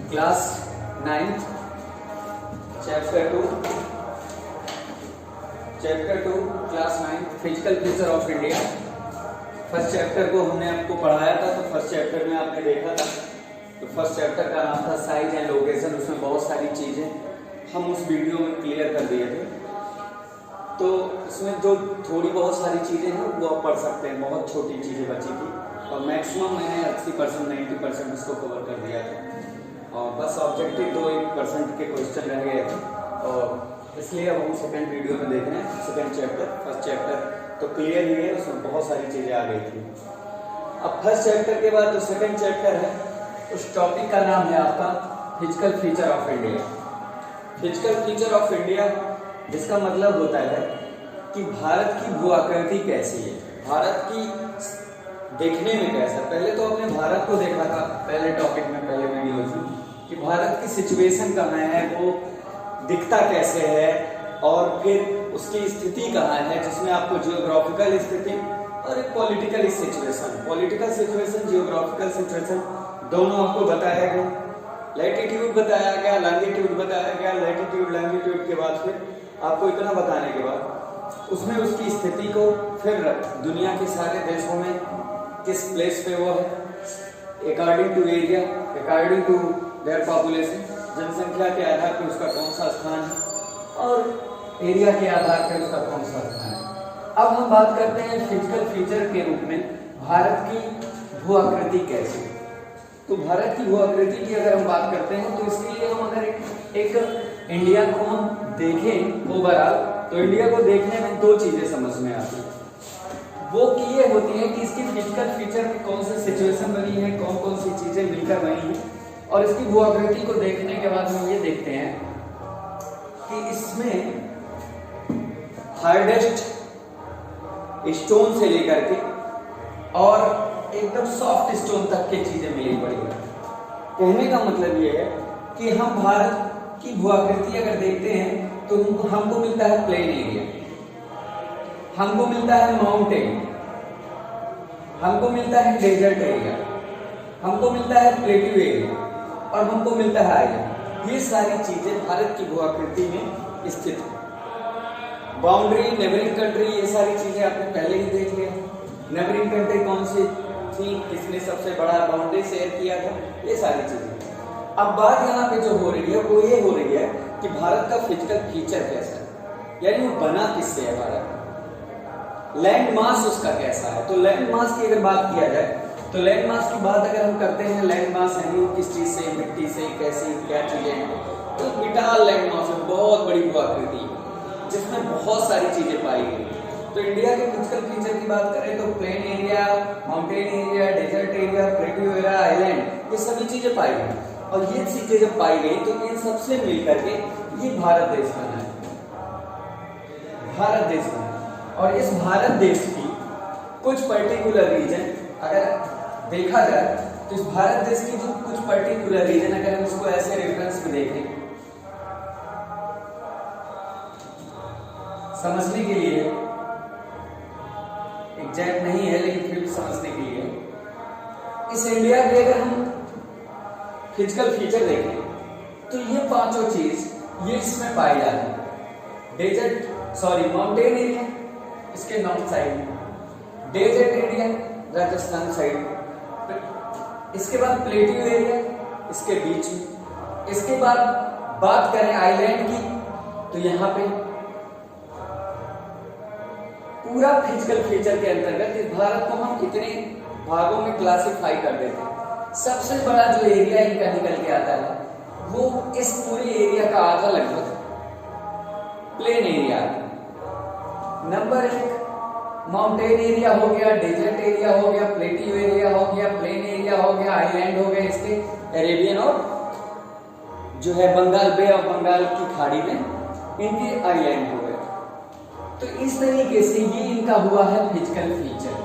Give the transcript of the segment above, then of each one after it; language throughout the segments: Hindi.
Class 9 chapter 2 class 9 physical feature of India. First chapter को हमने आपको पढ़ाया था, तो फर्स्ट चैप्टर में आपने देखा था, तो फर्स्ट चैप्टर का नाम था साइज एंड लोकेशन। उसमें बहुत सारी चीज़ें हम उस वीडियो में क्लियर कर दिए थे। तो इसमें जो थोड़ी बहुत सारी चीज़ें हैं वो आप पढ़ सकते हैं, बहुत छोटी चीज़ें बची थी और मैक्सिमम मैंने 80% 90% इसको कवर कर दिया था और बस ऑब्जेक्टिव 2-1% के क्वेश्चन रह गए थे और इसलिए अब हम सेकेंड वीडियो में देख रहे हैं। सेकेंड चैप्टर, फर्स्ट चैप्टर तो क्लियर ही है, उसमें बहुत सारी चीज़ें आ गई थी। अब फर्स्ट चैप्टर के बाद जो सेकेंड चैप्टर है उस टॉपिक का नाम है आपका physical feature of India. Physical feature of India जिसका मतलब होता है कि भारत की भू आकृति कैसी है, भारत की देखने में कैसा। पहले तो आपने भारत को देखा था पहले टॉपिक में, पहले वीडियो में, कि भारत की सिचुएशन कहाँ है, वो दिखता कैसे है और फिर उसकी स्थिति कहाँ है, जिसमें आपको जियोग्राफिकल स्थिति और एक पॉलिटिकल सिचुएशन, जियोग्राफिकल सिचुएशन दोनों आपको बताया गया। लैटिट्यूड बताया गया, लॉन्गिट्यूड बताया गया। लैटिट्यूड लॉन्गिट्यूड के बाद फिर आपको इतना बताने के बाद उसमें उसकी स्थिति को फिर दुनिया के सारे देशों में किस प्लेस पे वो है according to area, according to their population, जनसंख्या के आधार पर उसका कौन सा स्थान है और एरिया के आधार पर उसका कौन सा स्थान है। अब हम बात करते हैं फिजिकल फीचर के रूप में भारत की भू आकृति कैसी है। तो भारत की भू आकृति की अगर हम बात करते हैं तो इसके लिए हम अगर एक इंडिया को हम देखें ओवरऑल, तो इंडिया को देखने में दो चीजें समझ में आती हैं। वो की ये होती है कि इसकी फिजिकल फीचर में कौन सी सिचुएशन बनी है, कौन कौन सी चीजें मिलकर बनी है, और इसकी भू आकृति को देखने के बाद हम ये देखते हैं कि इसमें हार्डेस्ट स्टोन से लेकर के और एकदम सॉफ्ट स्टोन तक की चीजें मिली पड़ी है। कहने का मतलब ये है कि हम भारत की भू आकृति अगर देखते हैं तो हमको मिलता है प्लेन एरिया, हमको मिलता है माउंटेन, हमको मिलता है डेजर्ट एरिया, हमको मिलता है प्लेट्यू एरिया और हमको मिलता है आइलैंड। ये सारी चीजें भारत की भू आकृति में स्थित है। बाउंड्री, नेबरिंग कंट्री, ये सारी चीजें आपने पहले ही देख लिया। नेबरिंग कंट्री कौन सी थी, किसने सबसे बड़ा बाउंड्री शेयर किया था, ये सारी चीजें। अब बात यहाँ पे जो हो रही है वो ये हो रही है कि भारत का फिजिकल फीचर कैसा है, यानी वो बना किससे है भारत, लैंड मास उसका कैसा है। तो लैंड मास की अगर बात किया जाए तो लैंड मास की बात अगर हम करते हैं, लैंड मास है वो किस चीज से, मिट्टी से, कैसी क्या चीजें हैं, तो विशाल लैंड मास है, बहुत बड़ी भू आकृति जिसमें बहुत सारी चीजें पाई गई। तो इंडिया के फिजिकल फीचर की बात करें तो plain area, mountain area, desert area, plateau area, island, ये सभी चीजें पाई गई। और ये चीजें जब पाई गई तो इन सबसे मिलकर के ये भारत देश बना है, भारत देश बना। और इस भारत देश की कुछ पर्टिकुलर रीजन अगर देखा जाए तो इस भारत देश की जो कुछ पर्टिकुलर रीजन अगर हम इसको ऐसे रेफरेंस में देखें समझने के लिए, एग्जैक्ट नहीं है लेकिन फिर भी समझने के लिए, इस इंडिया के अगर हम फिजिकल फीचर देखें तो ये पांचों चीज ये इसमें पाई जाती है। माउंटेन एरिया इसके नॉर्थ साइड में, डेजर्ट एरिया राजस्थान साइड, इसके बाद प्लेट्यू एरिया इसके बीच में, इसके बाद बात करें आइलैंड की तो यहाँ पे पूरा फिजिकल फीचर के अंतर्गत इस भारत को हम कितने भागों में क्लासिफाई कर देते हैं। सबसे बड़ा जो एरिया इनका निकल के आता है वो इस पूरे एरिया का आधा लगभग plain area. Number 1 mountain area हो गया, डेजर्ट एरिया हो गया, प्लेट्यू एरिया हो गया, प्लेन एरिया हो गया, आइलैंड हो गया, इसके अरेबियन और जो है बंगाल बे ऑफ बंगाल की खाड़ी में इनके आइलैंड हो गए। तो इस तरीके से ये इनका हुआ है फिजिकल फीचर।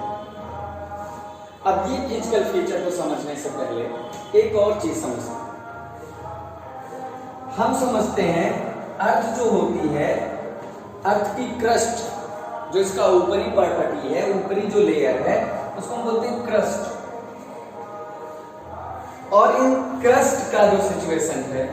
अब ये फिजिकल फीचर को समझने से पहले एक और चीज समझते हैं। हम समझते हैं अर्थ जो होती है, अर्थ की क्रस्ट, जो इसका ऊपरी पटी है, ऊपरी जो लेयर है उसको हम बोलते हैं क्रस्ट। और इन क्रस्ट का जो सिचुएशन है,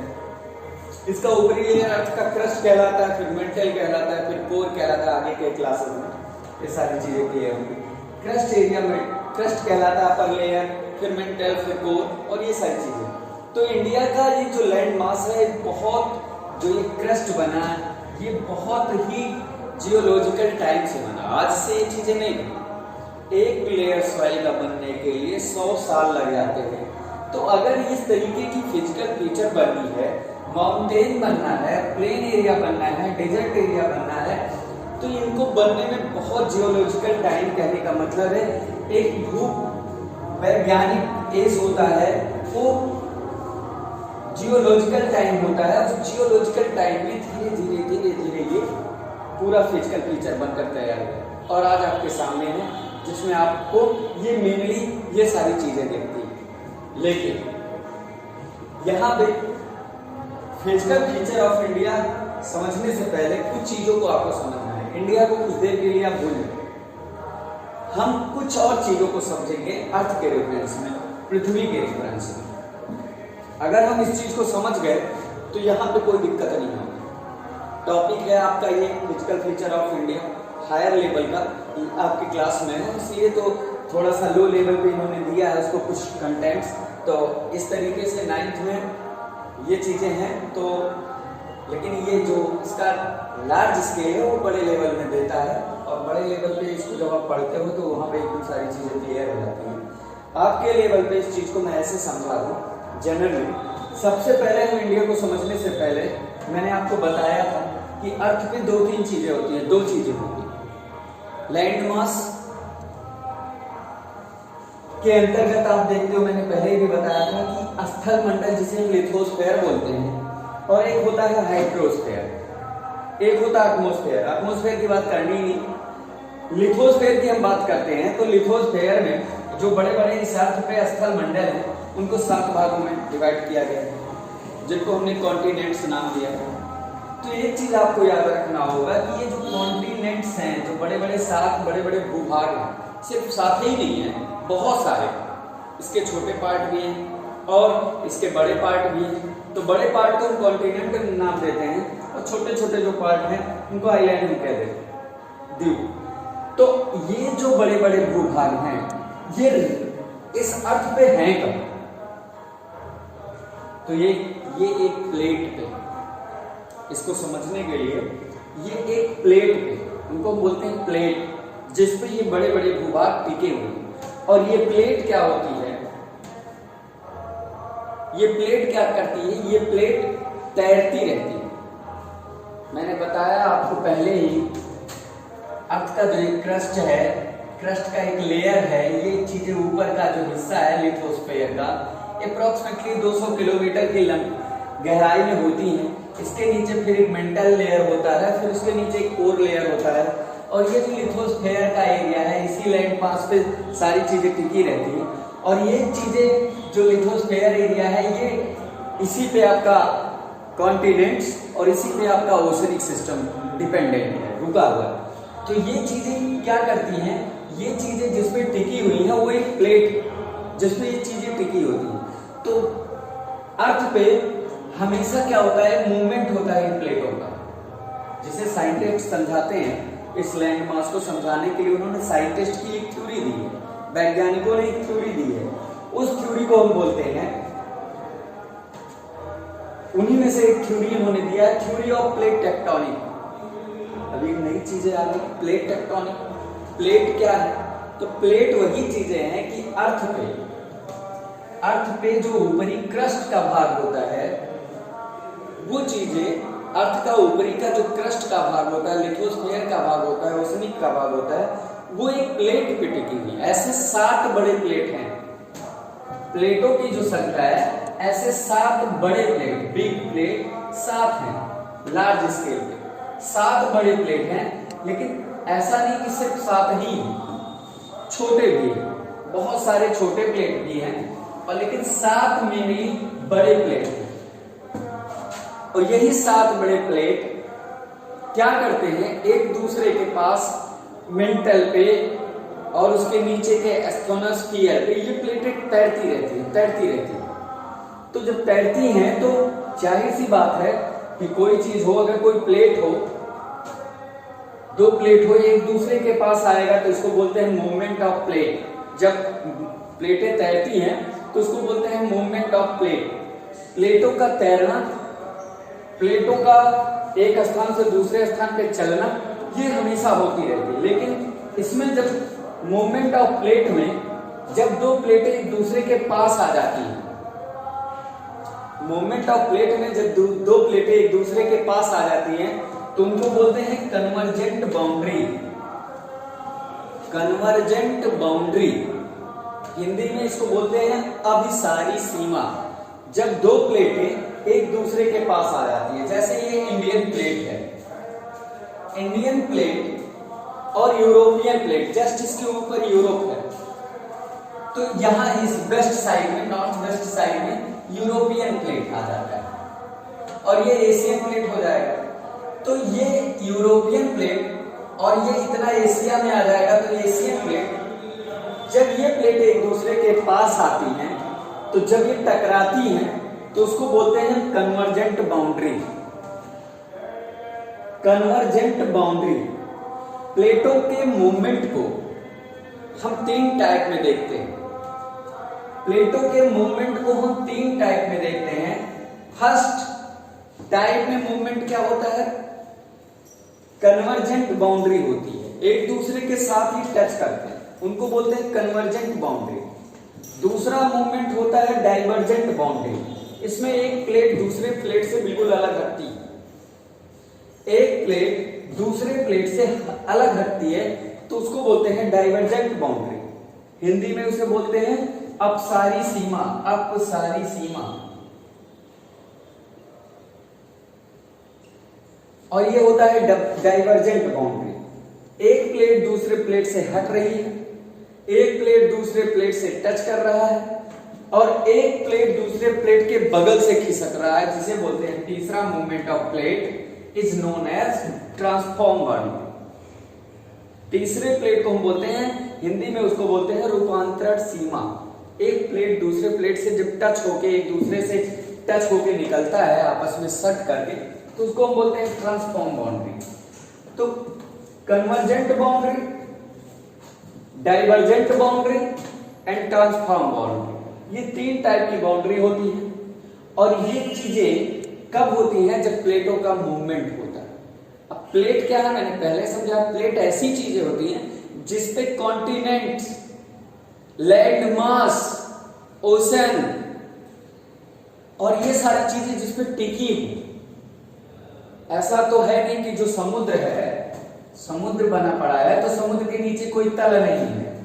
इसका ऊपरी लेयर अर्थ का क्रस्ट कहलाता है, फिर मेंटल कहलाता है, फिर कोर कहलाता है। आगे के क्लासेस में ये सारी चीजें क्लियर होंगी। क्रस्ट एरिया में क्रस्ट कहलाता है अपर लेयर, फिर मेंटल, फिर कोर और ये सारी चीजें। तो इंडिया का ये जो लैंड मास है, बहुत जो ये क्रस्ट बना है, ये बहुत ही जियोलॉजिकल टाइम से बना। आज से ये चीजें नहीं बनी। एक लेयर सॉइल का बनने के लिए 100 साल लग जाते हैं। तो अगर इस तरीके की फिजिकल फीचर बनी है, माउंटेन बनना है, प्लेन एरिया बनना है, डेजर्ट एरिया बनना है, तो इनको बनने में बहुत जियोलॉजिकल टाइम, कहने का मतलब है एक भू वैज्ञानिक एज होता है, वो जियोलॉजिकल टाइम होता है। उस जियोलॉजिकल टाइम में धीरे धीरे धीरे धीरे ये पूरा फिजिकल फीचर बनकर तैयार हुआ और आज आपके सामने है, जिसमें आपको ये मेनली ये सारी चीजें दिखती है। लेकिन यहाँ पे फिजिकल फीचर ऑफ इंडिया समझने से पहले कुछ चीजों को आपको समझना है। इंडिया को कुछ देर के लिए आप भूल जाए, हम कुछ और चीजों को समझेंगे अर्थ के रेफरेंस में, पृथ्वी के रेफरेंस में। अगर हम इस चीज को समझ गए तो यहाँ पे कोई दिक्कत नहीं होगी। टॉपिक है आपका ये physical feature of India, higher level का आपकी क्लास में है, इसलिए तो थोड़ा सा लो लेवल पे इन्होंने दिया है उसको कुछ कंटेंट्स। तो इस तरीके से 9th में ये चीजें हैं। तो लेकिन ये जो इसका लार्ज स्केल है वो बड़े लेवल में देता है, और बड़े लेवल पे इसको जब आप पढ़ते हो तो वहाँ पे एकदम सारी चीजें क्लियर हो जाती हैं। आपके लेवल पे इस चीज को मैं ऐसे समझा दूँ जनरली। सबसे पहले हम इंडिया को समझने से पहले मैंने आपको बताया था कि अर्थ पे 2-3 चीजें होती हैं, 2 चीजें होती हैं। लैंड मास के अंतर्गत आप देखते हो, मैंने पहले भी बताया था कि स्थल मंडल जिसे हम लिथोस्फेयर बोलते हैं, और एक होता है हाइड्रोस्फेयर, एक होता है एटमॉस्फेयर। एटमॉस्फेयर की बात करनी ही नहीं, लिथोस्फेयर की हम बात करते हैं। तो लिथोस्फेयर में जो बड़े बड़े इस अर्थ पे स्थल मंडल हैं, उनको 7 भागों में डिवाइड किया गया है, जिनको हमने कॉन्टिनेंट्स नाम दिया है। तो एक चीज आपको याद रखना होगा कि ये जो कॉन्टिनेंट्स हैं, जो बड़े बड़े 7 बड़े बड़े भूभाग हैं, सिर्फ 7 ही नहीं है, बहुत सारे, इसके छोटे पार्ट भी हैं और इसके बड़े पार्ट भी हैं। तो बड़े पार्ट को हम कॉन्टिनेंट नाम देते हैं, और छोटे छोटे जो पार्ट हैं उनको आइलैंड भी कह देते हैं, द्वीप। तो ये जो बड़े बड़े भूभाग हैं, ये इस अर्थ पे हैं कब? तो ये एक प्लेट पे, इसको समझने के लिए ये एक प्लेट पे, उनको बोलते हैं प्लेट, जिस पे ये बड़े बड़े भूभाग टिके हुए हैं। और ये प्लेट क्या होती है, ये प्लेट क्या करती है, ये प्लेट तैरती रहती है। मैंने बताया आपको पहले ही, अर्थ का जो एक क्रस्ट है, क्रस्ट का एक लेयर है, ये चीजें ऊपर का जो हिस्सा है लिथोस्फेयर का, अप्रोक्सीमेटली 200 किलोमीटर की गहराई में होती है। इसके नीचे फिर एक मेंटल लेयर होता है, फिर उसके नीचे एक कोर लेयर होता है, और ये जो लिथोस्फेयर का एरिया है, इसी लैंड मास पे सारी चीजें टिकी रहती है। और ये चीजें जो लिथोस्फेयर एरिया है, ये इसी पे आपका कॉन्टिनेंट्स और इसी पे आपका ओशनिक सिस्टम डिपेंडेंट है, रुका हुआ है। तो ये चीजें क्या करती हैं, ये चीजें जिसपे टिकी हुई है वो एक प्लेट जिसपे ये चीजें टिकी होती हैं। तो अर्थ पे हमेशा क्या होता है, मूवमेंट होता है इन प्लेटों का, जिसे साइंटिस्ट समझाते हैं। इस लैंड मास को समझाने के लिए उन्होंने साइंटिस्ट की एक थ्योरी दी है, वैज्ञानिकों ने एक थ्योरी दी है। उस थ्योरी को हम बोलते हैं, उन्हीं में से एक थ्योरी उन्होंने दिया है, थ्योरी ऑफ प्लेट टेक्टोनिक। अभी नई चीजें आ गई, प्लेट टेक्टोनिक। प्लेट क्या है? तो प्लेट वही चीजें हैं कि अर्थ पे जो ऊपरी क्रस्ट का भाग होता है, वो चीजें अर्थ का ऊपरी का जो क्रस्ट का भाग होता है, लिथोस्फेयर का भाग होता है, ओशनिक का भाग होता है, वो एक प्लेट पे टिकी हुई है। ऐसे 7 बड़े प्लेट हैं, प्लेटों की जो संख्या है, ऐसे 7 बड़े प्लेट, बिग प्लेट 7 हैं, लार्ज स्केल पे 7 बड़े प्लेट हैं। लेकिन ऐसा नहीं कि सिर्फ 7 ही, छोटे भी, बहुत सारे छोटे प्लेट भी हैं, और लेकिन 7 मेनली बड़े प्लेट हैं। और यही 7 बड़े प्लेट क्या करते हैं, एक दूसरे के पास मेंटल पे और उसके नीचे के एस्थोनोस्फीयर पे ये प्लेटें तैरती रहती है। तो जब तैरती हैं तो जाहिर सी बात है कि कोई चीज हो, अगर कोई प्लेट हो, दो प्लेट हो, एक दूसरे के पास आएगा तो इसको बोलते हैं मूवमेंट ऑफ प्लेट। जब प्लेटें तैरती हैं तो उसको बोलते हैं मूवमेंट ऑफ प्लेट। प्लेटों का तैरना, प्लेटों का एक स्थान से दूसरे स्थान पे चलना, ये हमेशा होती रहती है। लेकिन इसमें जब मूवमेंट ऑफ प्लेट में जब दो प्लेटें एक दूसरे के पास आ जाती हैं, मूवमेंट ऑफ प्लेट में जब दो प्लेटें एक दूसरे के पास आ जाती हैं तो उनको बोलते हैं convergent boundary. Convergent boundary, Hindi में इसको बोलते हैं अभिसारी सीमा। जब दो प्लेटें एक दूसरे के पास आ जाती है, जैसे ये इंडियन प्लेट है, इंडियन प्लेट और यूरोपियन प्लेट, जस्ट इसके ऊपर यूरोप है, तो यहां इस वेस्ट साइड में, नॉर्थ वेस्ट साइड में यूरोपियन प्लेट आ जाता है और ये एशियन प्लेट हो जाएगा। तो ये यूरोपियन प्लेट और ये इतना एशिया में आ जाएगा तो एशियन प्लेट। जब ये प्लेट एक दूसरे के पास आती हैं तो जब ये टकराती हैं तो उसको बोलते हैं कन्वर्जेंट बाउंड्री। Convergent boundary. प्लेटों के मूवमेंट को हम तीन टाइप में देखते हैं। प्लेटों के मूवमेंट को हम तीन टाइप में देखते हैं। फर्स्ट टाइप में मूवमेंट क्या होता है? कन्वर्जेंट बाउंड्री होती है, एक दूसरे के साथ ही टच करते हैं, उनको बोलते हैं कन्वर्जेंट बाउंड्री। दूसरा मूवमेंट होता है डाइवर्जेंट बाउंड्री। इसमें एक प्लेट दूसरे प्लेट से बिल्कुल अलग हटती है, एक प्लेट दूसरे प्लेट से अलग हटती है तो उसको बोलते हैं डाइवर्जेंट बाउंड्री। हिंदी में उसे बोलते हैं अपसारी सीमा। अपसारी सीमा। और ये होता है डाइवर्जेंट बाउंड्री। एक प्लेट दूसरे प्लेट से हट रही है, एक प्लेट दूसरे प्लेट से टच कर रहा है और एक प्लेट दूसरे प्लेट के बगल से खिसक रहा है, जिसे बोलते हैं तीसरा movement of plate is known as transform boundary. तीसरे प्लेट को हम बोलते हैं, हिंदी में उसको बोलते हैं रूपांतरण सीमा। एक प्लेट दूसरे प्लेट से जब टच होके, एक दूसरे से टच होके निकलता है आपस में सट करके, तो उसको हम बोलते हैं ट्रांसफॉर्म बाउंड्री। तो convergent boundary, divergent boundary and transform boundary, ये तीन टाइप की बाउंड्री होती है। और ये चीजें कब होती हैं? जब प्लेटों का मूवमेंट होता है। अब प्लेट क्या है, मैंने पहले समझा, प्लेट ऐसी चीजें होती हैं जिसपे कॉन्टिनेंट्स, लैंड मास, ओशन और ये सारी चीजें जिसपे टिकी हो। ऐसा तो है नहीं कि जो समुद्र है, समुद्र बना पड़ा है तो समुद्र के नीचे कोई तल नहीं है,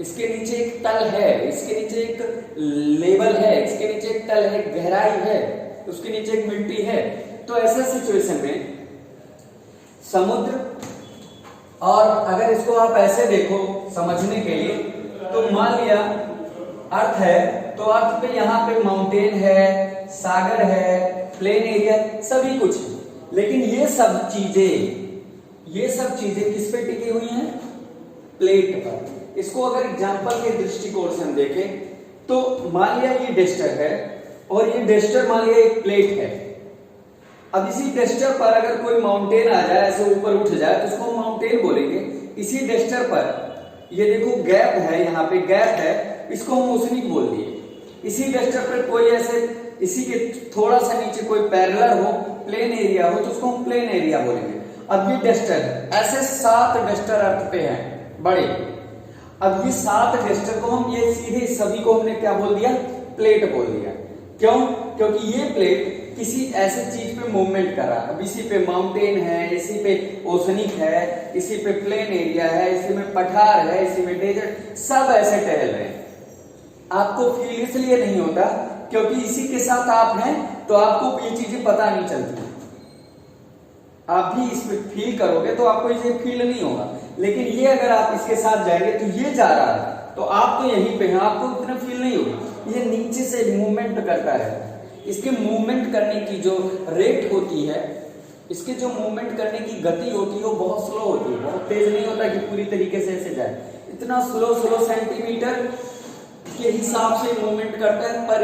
इसके नीचे एक तल है, इसके नीचे एक लेवल है, इसके नीचे एक तल है, गहराई है, उसके नीचे एक मिट्टी है। तो ऐसा सिचुएशन में समुद्र, और अगर इसको आप ऐसे देखो समझने के लिए, तो मान लिया अर्थ है, तो अर्थ पे यहाँ पे माउंटेन है, सागर है, प्लेन एरिया, सभी कुछ है। लेकिन ये सब चीजें किस पे टिकी हुई हैं? प्लेट पर। इसको अगर एग्जांपल के दृष्टिकोण से हम देखें तो मान लिया ये डस्टर है और ये डस्टर मान लिया एक प्लेट है। अब इसी डस्टर पर अगर कोई माउंटेन आ जाए, ऐसे ऊपर उठ जाए, तो उसको हम माउंटेन बोलेंगे। इसी डस्टर पर ये देखो गैप है, यहाँ पे गैप है, इसको हम ओसनिक बोल दिए। इसी डस्टर पर कोई ऐसे, इसी के थोड़ा सा नीचे कोई पैरेलल हो, प्लेन एरिया हो, तो उसको हम प्लेन एरिया बोलेंगे। अब ये डस्टर है, ऐसे 7 डस्टर अर्थ पे हैं बड़े। अब ये 7 डस्टर को हम, ये सीधे सभी को हमने क्या बोल दिया? प्लेट बोल दिया। क्यों? क्योंकि ये प्लेट किसी ऐसे चीज पे मूवमेंट कर रहा है। अब इसी पे माउंटेन है, इसी पे ओशनिक है, इसी पे प्लेन एरिया है, इसी में पठार है, इसी में डेजर्ट, सब ऐसे टहल रहे हैं। आपको फील इसलिए नहीं होता क्योंकि इसी के साथ आप हैं, तो आपको ये चीजें पता नहीं चलती। आप भी इस पे फील करोगे तो आपको ये फील नहीं होगा। लेकिन ये अगर आप इसके साथ जाएंगे तो ये जा रहा है, तो आप तो यहीं पे हैं, आपको इतना फील नहीं होगा। ये नीचे से मूवमेंट करता है। इसके मूवमेंट करने की जो रेट होती है, इसके जो मूवमेंट करने की गति होती है, वो बहुत स्लो होती है, बहुत तेज नहीं होता कि पूरी तरीके से ऐसे जाए। इतना स्लो सेंटीमीटर के हिसाब से मूवमेंट करता है, पर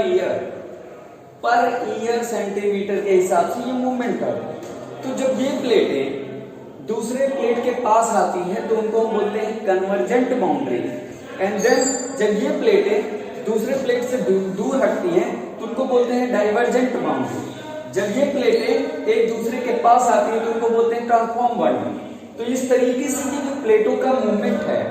ईयर सेंटीमीटर के हिसाब से ये मूवमेंट करता है। तो जब ये प्लेटें दूसरे प्लेट के पास आती हैं तो उनको हम बोलते हैं कन्वर्जेंट बाउंड्री। एंड देन जब ये प्लेटें दूसरे प्लेट से दूर हटती हैं तो उनको बोलते हैं डाइवर्जेंट बाउंड्री। जब ये प्लेटें एक दूसरे के पास आती हैं तो उनको बोलते हैं ट्रांसफॉर्म बाउंड्री। तो इस तरीके से ये जो प्लेटों का मूवमेंट है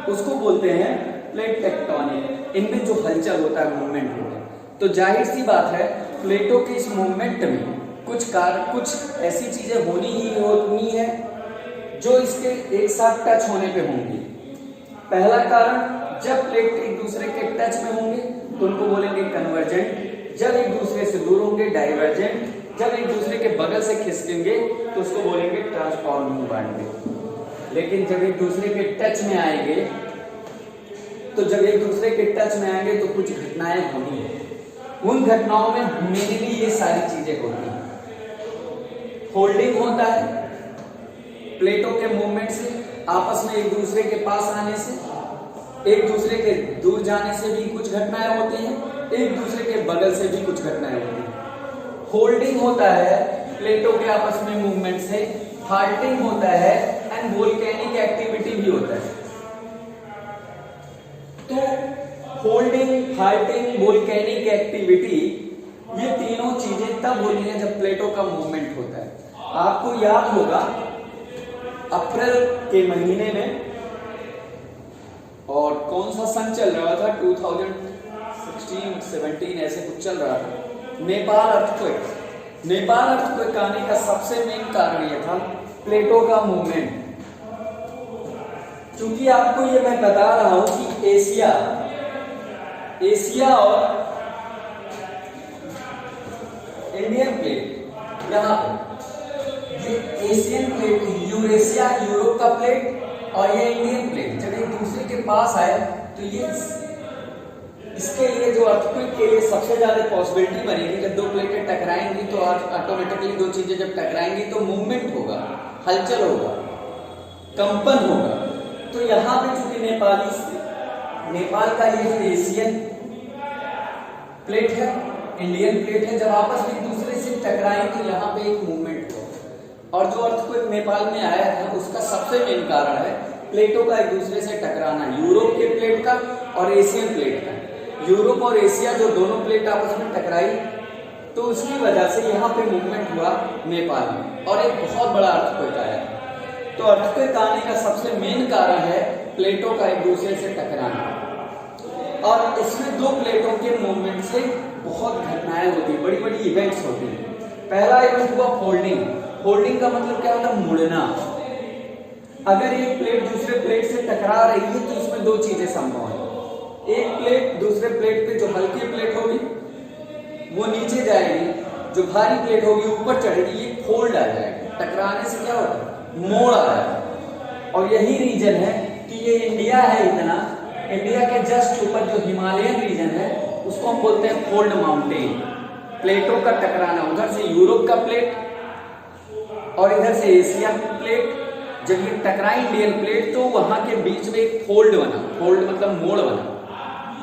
उसको बोलते हैं प्लेट टेक्टोनिक। इनमें जो हलचल होता है, मूवमेंट होता है। तो जाहिर सी बात है प्लेटों के इस मूवमेंट में कुछ ऐसी चीजें होनी है जो इसके एक साथ टच होने पे होंगी। पहला कारण, जब प्लेट एक दूसरे के टच में होंगे तो उनको बोलेंगे कन्वर्जेंट, जब एक दूसरे से दूर होंगे डाइवर्जेंट, जब एक दूसरे के बगल से खिसकेंगे तो उसको बोलेंगे ट्रांसफॉर्मिंग बाउंड्री। लेकिन जब एक दूसरे के टच में आएंगे तो कुछ घटनाएं होनी है। उन घटनाओं में मेनली ये सारी चीजें होती हैं। होल्डिंग होता है, प्लेटों के मूवमेंट से, आपस में एक दूसरे के पास आने से, एक दूसरे के दूर जाने से भी कुछ घटनाएं होती हैं, एक दूसरे के बगल से भी कुछ घटनाएं होती हैं। होल्डिंग होता है प्लेटों के आपस में मूवमेंट से, फाल्टिंग होता है एंड वोल्केनिक एक्टिविटी भी होता है। तो होल्डिंग, फाल्टिंग, वोल्केनिक एक्टिविटी, ये तीनों चीजें तब होती हैं जब प्लेटों का मूवमेंट होता है। आपको याद होगा अप्रैल के महीने में, और कौन सा सन चल रहा था, 2016-17 ऐसे कुछ चल रहा था, नेपाल अर्थक्वेक आने का सबसे मेन कारण यह था प्लेटों का मूवमेंट। क्योंकि आपको ये मैं बता रहा हूं कि एशिया और इंडियन प्लेट, यहां पर ये एशियन प्लेट, यूरेशिया यूरोप का प्लेट और ये इंडियन प्लेट जब एक दूसरे के पास आए तो ये इसके लिए जो अर्थक्वेक के लिए सबसे ज्यादा पॉसिबिलिटी बनेगी, जब दो प्लेटें टकराएंगी तो ऑटोमेटिकली दो चीजें जब टकराएंगी तो मूवमेंट होगा, हलचल होगा, कंपन होगा। तो यहाँ पे चूंकि नेपाल का ये जो एशियन प्लेट है, इंडियन प्लेट है, जब आपस में एक दूसरे से टकराएं तो यहाँ पे एक मूवमेंट हो। और जो अर्थक्वेक नेपाल में आया था उसका सबसे मेन कारण है प्लेटों का एक दूसरे से टकराना, यूरोप के प्लेट का और एशियन प्लेट का। यूरोप और एशिया जो दोनों प्लेट आपस में टकराई तो उसकी वजह से यहाँ पे मूवमेंट हुआ नेपाल में और एक बहुत बड़ा अर्थक्वेक आया। तो अर्थक्वेक आने का सबसे मेन कारण है प्लेटों का एक दूसरे से टकराना। और इसमें दो प्लेटों के मूवमेंट से बहुत घटनाएं होती, बड़ी बड़ी इवेंट्स होती हैं। पहला इवेंट हुआ फोल्डिंग। फोल्डिंग का मतलब क्या होता है? मुड़ना। अगर एक प्लेट दूसरे प्लेट से टकरा रही है तो इसमें दो चीजें संभव है। एक प्लेट दूसरे प्लेट पे, जो हल्की प्लेट होगी वो नीचे जाएगी, जो भारी प्लेट होगी ऊपर चढ़ेगी, ये फोल्ड आ जाएगा। टकराने से क्या होता है? मोड़ आ जाएगा। और यही रीजन है कि ये इंडिया है, इतना इंडिया के जस्ट ऊपर जो हिमालयन रीजन है उसको हम बोलते हैं फोल्ड माउंटेन। प्लेटों का टकराना, उधर से यूरोप का प्लेट और इधर से एशिया प्लेट, जब ये टकराई इंडियन प्लेट तो वहां के बीच में एक फोल्ड बना। फोल्ड मतलब मोड़ बना,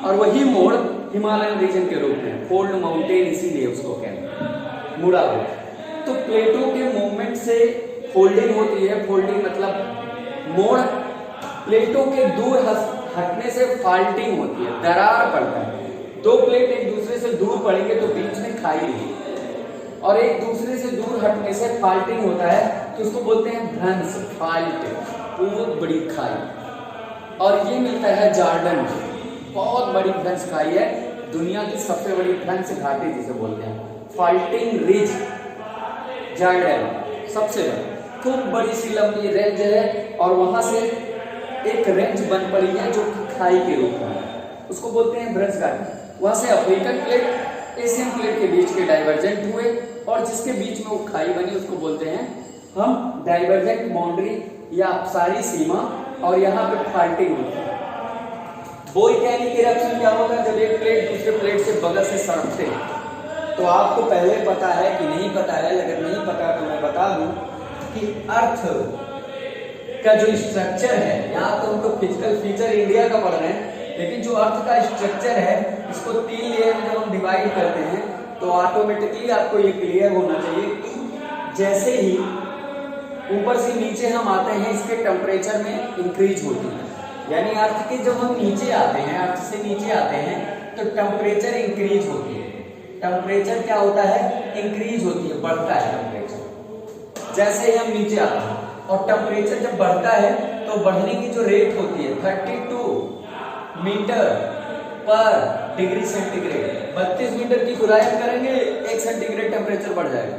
और वही मोड़ हिमालयन रीजन के रूप में फोल्ड माउंटेन, इसीलिए उसको कहते हैं मुड़ा हुआ। तो प्लेटों के मूवमेंट से फोल्डिंग होती है। फोल्डिंग मतलब मोड़। प्लेटों के दूर हटने से फाल्टिंग होती है, दरार पड़ता है। दो प्लेट एक दूसरे से दूर पड़ेंगे तो बीच में खाई नहीं, और एक दूसरे से दूर हटने से फाल्टिंग होता है तो उसको बोलते हैं भ्रंश, फाल्ट, बहुत बड़ी खाई। और ये मिलता है जॉर्डन, बहुत बड़ी भ्रंश खाई है, दुनिया की सबसे बड़ी भ्रंश घाटी जिसे बोलते हैं, फाल्टिंग रिज, जॉर्डन सबसे बड़ी, खूब बड़ी सी लंबी रेंज है, और वहां से एक रेंज बन पड़ी है जो खाई के रूप में, उसको बोलते हैं भ्रंश घाटी। वहां से अफ्रीकन प्लेट एशियन प्लेट के बीच के डाइवर्जेंट हुए, और जिसके बीच में वो खाई बनी उसको बोलते हैं हम डाइवर्जेंट बाउंड्री या अपसारी सीमा, और यहाँ पे फाल्टिंग होती है। वोल्केनिक इरप्शन क्या होगा? जब एक प्लेट दूसरे प्लेट से बगल से सड़कते हैं। तो आपको पहले पता है कि नहीं पता है? अगर नहीं पता तो मैं बता दूं कि अर्थ का जो स्ट्रक्चर है, यहाँ तो हम लोग फिजिकल फीचर इंडिया का पढ़ रहे हैं, लेकिन जो अर्थ का स्ट्रक्चर है इसको 3 लेयर में जब हम डिवाइड करते हैं तो ऑटोमेटिकली आपको ये क्लियर होना चाहिए कि जैसे ही ऊपर से नीचे हम आते हैं इसके टेम्परेचर में इंक्रीज होती है, यानी अर्थ के जब हम नीचे आते हैं, अर्थ से नीचे आते हैं तो टेम्परेचर इंक्रीज होती है। टेम्परेचर क्या होता है? इंक्रीज होती है, बढ़ता है टेम्परेचर जैसे ही हम नीचे आते हैं। और टेम्परेचर जब बढ़ता है तो बढ़ने की जो रेट होती है 32 मीटर पर डिग्री सेंटीग्रेड, 32 मीटर की खुदाई करेंगे 1 सेंटीग्रेड टेम्परेचर बढ़ जाएगा।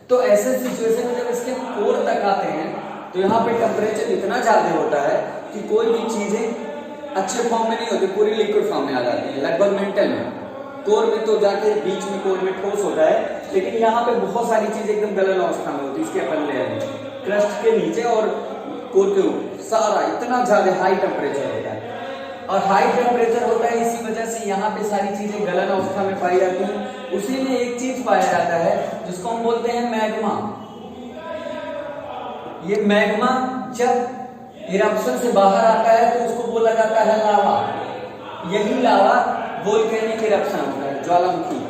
तो ऐसे सिचुएशन में जब इसके कोर तक आते हैं तो यहाँ पे टेम्परेचर इतना ज्यादा होता है कि कोई भी चीजें अच्छे फॉर्म में नहीं होती, पूरी लिक्विड फॉर्म में आ जाती है, लगभग मेंटल में। कोर में तो जाके बीच में कोर में ठोस होता है, लेकिन यहाँ पे बहुत सारी चीजें एकदम गलन अवस्था में होती है इसके अपन लेयर में, क्रस्ट के नीचे और कोर के ऊपर सारा इतना ज्यादा हाई टेम्परेचर होता है। और हाई टेम्परेचर होता है इसी वजह से यहाँ पे सारी चीजें गलन अवस्था में पाई जाती हैं। उसी में एक चीज पाया जाता है जिसको हम बोलते हैं मैग्मा। ये मैग्मा जब इरप्शन से बाहर आता है तो उसको बोला जाता है लावा। यही लावा वोल्केनिक इरप्शन होता है, ज्वालामुखी।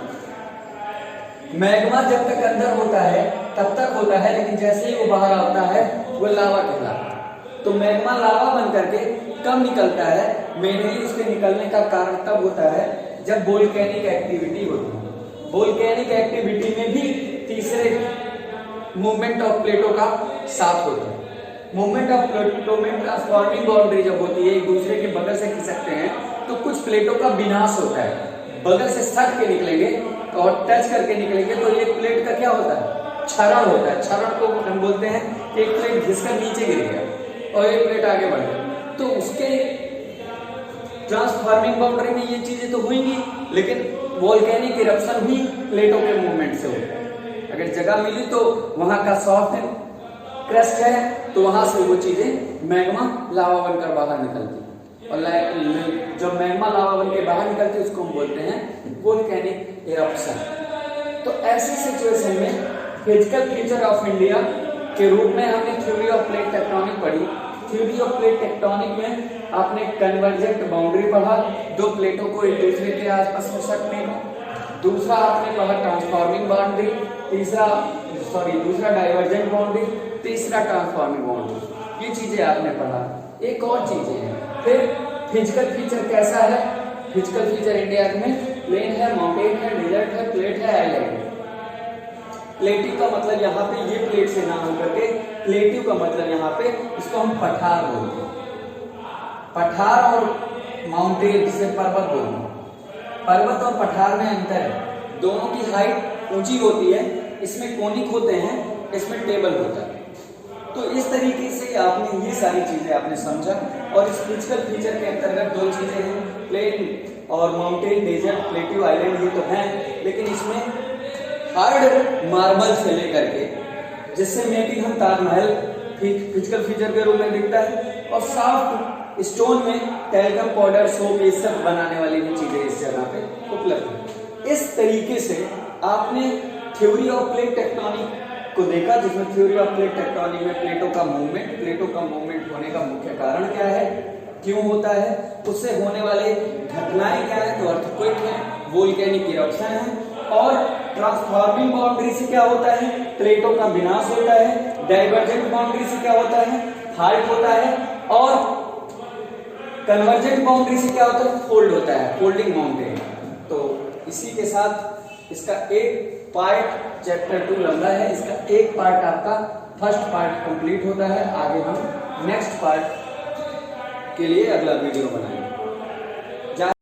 मैग्मा जब तक अंदर होता है तब तक होता है, लेकिन जैसे ही वो बाहर आता है वो लावा कहलाता है। तो मैग्मा लावा बन करके कब निकलता है? मेनली उसके निकलने का कारण तब होता है जब वोल्केनिक एक्टिविटी होती है। वोल्केनिक एक्टिविटी में भी तीसरे मूवमेंट ऑफ प्लेटों का साथ होता है। मूवमेंट ऑफ प्लेटों में ट्रांसफॉर्मिंग बाउंड्री जब होती है, एक दूसरे के बगल से खिसकते हैं तो कुछ प्लेटों का विनाश होता है। बगल से सट के निकलेंगे और टच करके निकलेंगे तो एक प्लेट का क्या होता है? क्षरण होता है। क्षरण को हम बोलते हैं कि एक प्लेट घिसकर नीचे गिर गया और एक प्लेट आगे बढ़ गई, तो उसके ट्रांसफॉर्मिंग बाउंड्री में ये चीजें तो हुईंगी, लेकिन वोल्केनिक इरप्शन भी प्लेटों के मूवमेंट से होता है। अगर जगह मिली तो वहां का सॉफ्ट क्रस्ट है तो वहां से वो चीजें मैग्मा लावा बनकर बाहर निकलती है। और जब मैग्मा लावा बन के बाहर निकलती है उसको हम बोलते हैं वोल्केनिक इरप्शन। तो ऐसी सिचुएशन में फिजिकल फीचर ऑफ इंडिया के रूप में हमने थ्योरी ऑफ प्लेट टेक्टोनिक पढ़ी। थ्योरी ऑफ प्लेट टेक्टोनिक में आपने कन्वर्जेंट बाउंड्री पढ़ा, दो प्लेटों को एक दूसरे के आसपास में सटने को। दूसरा आपने पढ़ा ट्रांसफॉर्मिंग बाउंड्री, दूसरा डाइवर्जेंट बाउंड्री, तीसरा ट्रांसफॉर्मिंग बाउंड्री। ये चीजें आपने पढ़ा। एक और चीजें हैं, फिर फिजिकल फीचर कैसा है? फिजिकल फीचर इंडिया में प्लेन है, माउंटेन है, डेजर्ट है, प्लेट है, आइलैंड है। प्लेटिव का मतलब यहाँ पे ये प्लेट से ना होकर के प्लेटिव का मतलब यहाँ पे इसको हम पठार बोलते हैं। पठार और माउंटेन जिसे पर्वत बोलते हैं। पर्वत और पठार में अंतर है, दोनों की हाइट ऊंची होती है, इसमें कोनिक होते हैं, इसमें टेबल होता है। तो इस तरीके से आपने ये सारी चीजें आपने समझा। और इस फिजिकल फीचर के अंतर्गत दो चीजें हैं, प्लेन और माउंटेन, डेजर्ट, प्लेटिव, आइलैंड, ये तो हैं, लेकिन इसमें हार्ड मार्बल से लेकर के जिससे मेकिंग हम ताजमहल फिजिकल फीचर के रूप में दिखता है, और सॉफ्ट स्टोन में टैल्कम पाउडर, सोप, ये सब बनाने वाली भी चीजें इस जगह पे उपलब्ध है। इस तरीके से आपने थ्योरी ऑफ प्लेट टेक्टोनिक को देखा, जिसमें थ्योरी ऑफ प्लेट टेक्टोनिक में प्लेटों का मूवमेंट होने का मुख्य कारण क्या है, क्यों होता है, उससे होने वाले घटनाएं क्या है, तो अर्थक्वेक है, वोल्केनिक इरप्शन है, और ट्रांसफॉर्मिंग बाउंड्री से क्या होता है, प्लेटों का विनाश होता है, डाइवर्जेंट बाउंड्री से क्या होता है, फाल्ट होता है, और कन्वर्जेंट बाउंड्री से क्या होता है, फोल्ड होता है, फोल्डिंग माउंटेन। तो इसी के साथ इसका एक पार्ट चैप्टर 2 लंबा है, इसका एक पार्ट आपका फर्स्ट पार्ट कंप्लीट होता है। आगे हम नेक्स्ट पार्ट के लिए अगला वीडियो बनाएंगे।